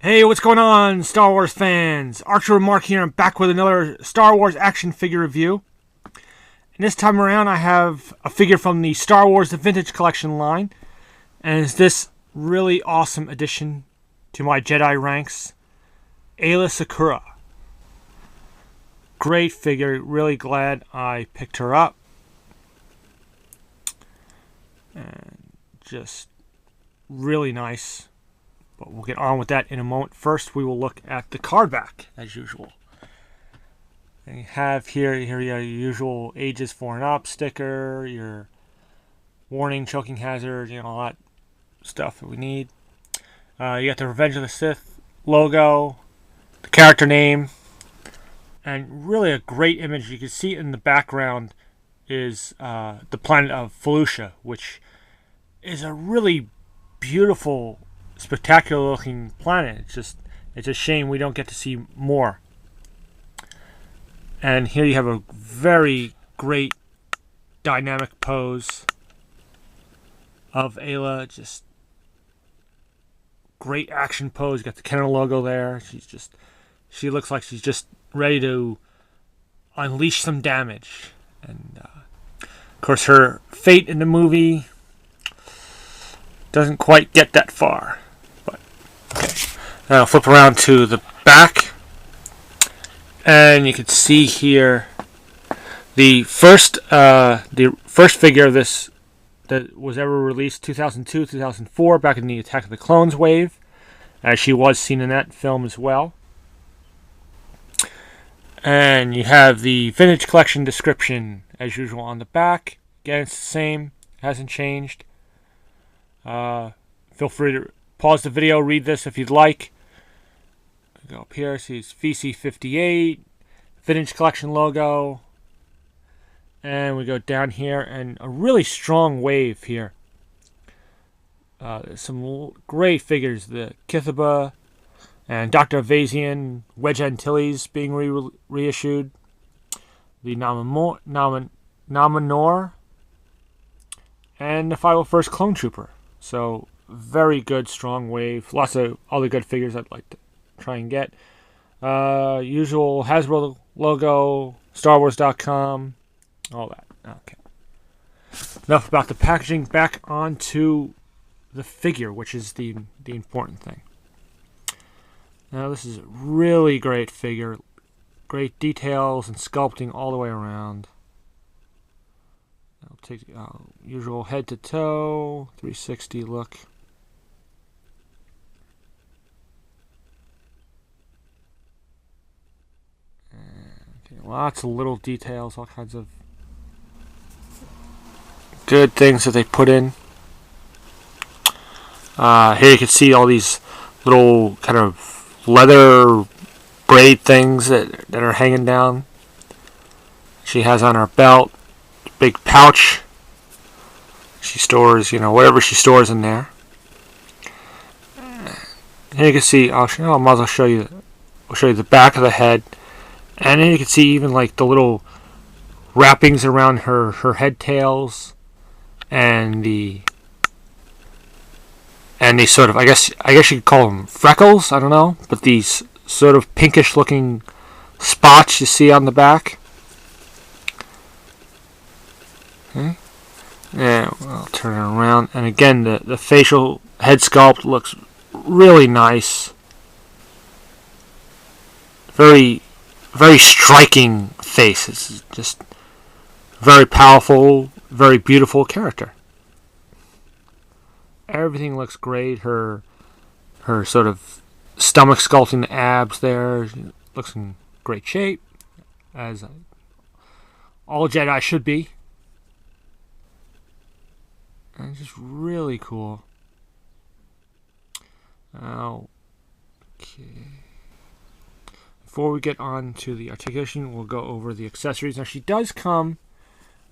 Hey, what's going on, Star Wars fans? Archer Mark here. I'm back with another Star Wars action figure review. And this time around, I have a figure from the Star Wars The Vintage Collection line. And it's this really awesome addition to my Jedi ranks, Aayla Secura. Great figure. Really glad I picked her up. And just really nice. But we'll get on with that in a moment. First, we will look at the card back, as usual. And you have here your usual ages 4 and up sticker, your warning, choking hazard, all that stuff that we need. You got the Revenge of the Sith logo, the character name, and really a great image. You can see in the background is the planet of Felucia, which is a really beautiful, spectacular looking planet. It's a shame we don't get to see more. And here you have a very great dynamic pose of Aayla. Just great action pose. You got the Kenner logo there. She looks like she's just ready to unleash some damage. And of course, her fate in the movie doesn't quite get that far. Now I'll flip around to the back, and you can see here the first figure of this that was ever released, 2002, 2004, back in the Attack of the Clones wave, as she was seen in that film as well. And you have the Vintage Collection description as usual on the back. Again, it's the same, hasn't changed. Feel free to pause the video, read this if you'd like. Go up here, see it's VC58, Vintage Collection logo. And we go down here, and a really strong wave here. Some great figures, the Kithaba and Dr. Avazian, Wedge Antilles being reissued. The Nominor and the 501st Clone Trooper. So, very good, strong wave. Lots of other good figures I'd like to try and get. Usual Hasbro logo, StarWars.com, all that. Okay. Enough about the packaging. Back onto the figure, which is the important thing. Now, this is a really great figure. Great details and sculpting all the way around. I'll take the usual head to toe, 360 look. Okay, lots of little details, all kinds of good things that they put in. Here you can see all these little kind of leather braid things that are hanging down. She has on her belt, big pouch. She stores, whatever she stores in there. Here you can see, I might as well show you the back of the head. And then you can see even like the little wrappings around her head tails, and the sort of, I guess you could call them freckles, I don't know, but these sort of pinkish looking spots you see on the back. Okay. Yeah, I'll turn it around, and again the facial head sculpt looks really nice. Very striking face. It's just very powerful, very beautiful character. Everything looks great. Her sort of stomach sculpting, the abs there, looks in great shape, as all Jedi should be. And just really cool. Okay. Before we get on to the articulation, we'll go over the accessories. Now, she does come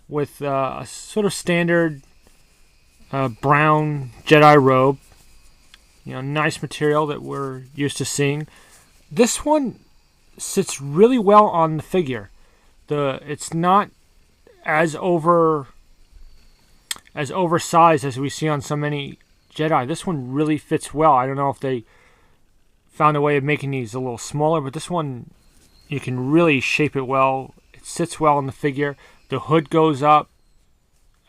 with a sort of standard brown Jedi robe. Nice material that we're used to seeing. This one sits really well on the figure. It's not as oversized as we see on so many Jedi. This one really fits well. I don't know if they found a way of making these a little smaller, but this one, you can really shape it well. It sits well on the figure. The hood goes up,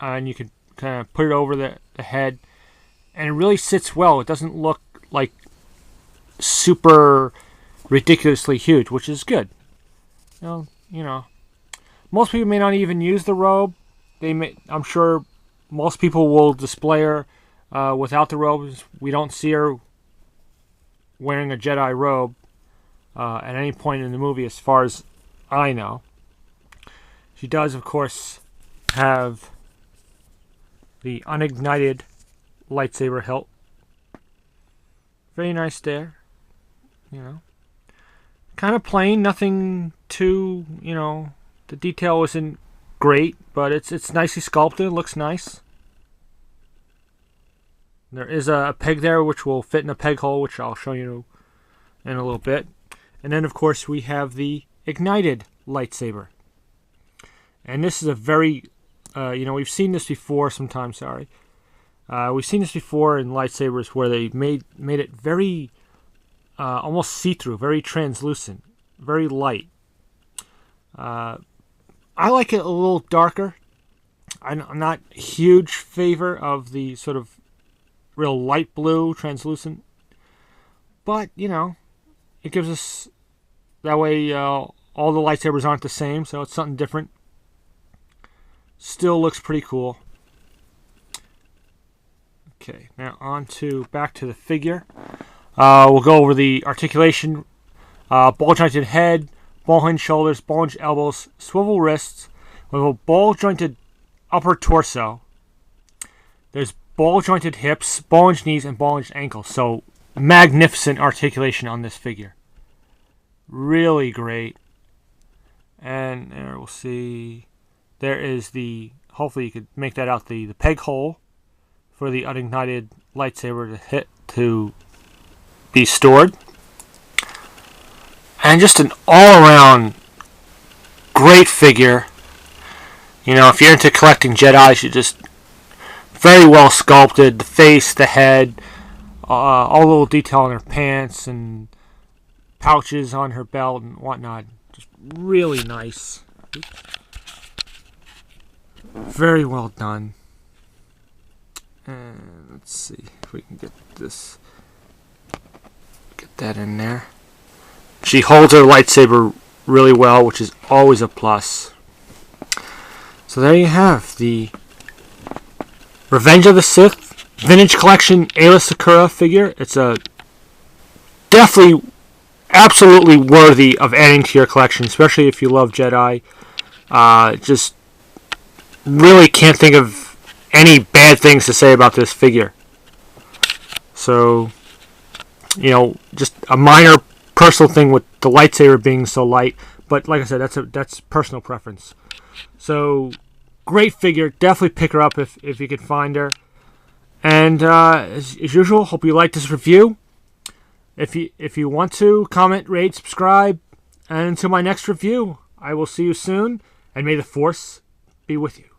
and you can kind of put it over the head, and it really sits well. It doesn't look like super ridiculously huge, which is good. You know, most people may not even use the robe. I'm sure most people will display her without the robes. We don't see her wearing a Jedi robe at any point in the movie, as far as I know. She does, of course, have the unignited lightsaber hilt. Very nice there. Kind of plain, nothing too, the detail isn't great, but it's nicely sculpted, looks nice. There is a peg there which will fit in a peg hole, which I'll show you in a little bit. And then, of course, we have the ignited lightsaber. And this is a very, we've seen this before sometimes, we've seen this before in lightsabers where they made it very, almost see-through, very translucent, very light. I like it a little darker. I'm not a huge favor of the sort of real light blue, translucent. But, it gives us, that way all the lightsabers aren't the same, so it's something different. Still looks pretty cool. Okay, now back to the figure. We'll go over the articulation. Ball-jointed head, ball-hinged shoulders, ball-hinged elbows, swivel wrists, with a ball-jointed upper torso. There's ball-jointed hips, ball-hinged knees, and ball-hinged ankles. So, magnificent articulation on this figure. Really great. And there we'll see. There is hopefully you could make that out, the peg hole for the unignited lightsaber to be stored. And just an all-around great figure. If you're into collecting Jedis, you just very well sculpted. The face, the head, all the little detail on her pants and pouches on her belt and whatnot. Just really nice. Very well done. And let's see if we can get that in there. She holds her lightsaber really well, which is always a plus. So there you have the Revenge of the Sith Vintage Collection Aayla Secura figure. It's definitely absolutely worthy of adding to your collection, especially if you love Jedi. Just really can't think of any bad things to say about this figure. So, just a minor personal thing with the lightsaber being so light, but like I said, that's personal preference. So, great figure. Definitely pick her up if you can find her. And as usual, hope you liked this review. If you want to, comment, rate, subscribe, and until my next review, I will see you soon, and may the Force be with you.